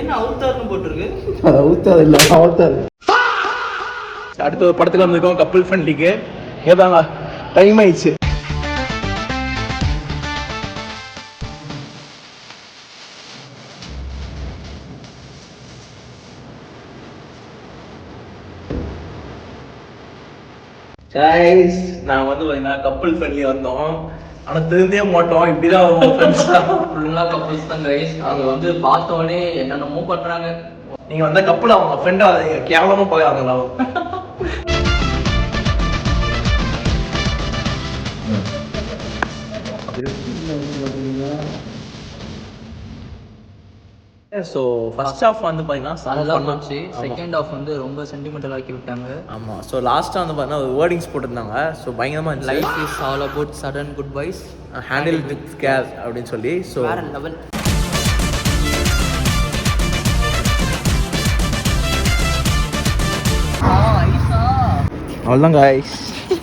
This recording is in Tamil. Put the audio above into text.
என்ன அவுத்தார்னு போட்டிருக்கு? அது அவுத்தாது இல்லை, அவுத்தாது. அடுத்த ஒரு படத்தில் வந்திருக்கோம் கப்புள் ஃப்ரெண்ட்லிக்கு. ஏதாங்க டைம் ஆயிடுச்சு. கைஸ், நாங்கள் வந்து பார்த்தீங்கன்னா கப்புள் ஃப்ரெண்ட்லி வந்தோம். ஆனால் தெரிந்தே மாட்டோம், இப்படிதான் வருவோம் ஃப்ரெண்ட்ஸ்லாம். ஃபுல்லாக கப்புள்ஸ் தான் கைஸ். அவங்க வந்து பார்த்தோன்னே என்னென்னமோ பண்ணுறாங்க. நீங்கள் வந்த கப்புள் அவங்க ஃப்ரெண்டாக கேவலமாக போயாங்களா? ஸோ ஃபர்ஸ்ட் ஹாஃப் வந்து பார்த்தீங்கன்னா நல்லா போச்சு. செகண்ட் ஹாஃப் வந்து ரொம்ப சென்டிமெண்டல் ஆக்கி விட்டாங்க. ஆமாம். ஸோ லாஸ்ட்டாக வந்து பார்த்தீங்கன்னா ஒரு வேர்டிங்ஸ் போட்டிருந்தாங்க. ஸோ பயங்கரமாக இருந்துச்சு. Life is all about sudden goodbyes, handle with care அப்படின்னு சொல்லி. ஸோ வேற லெவல். அவ்வளோதான் கைஸ்.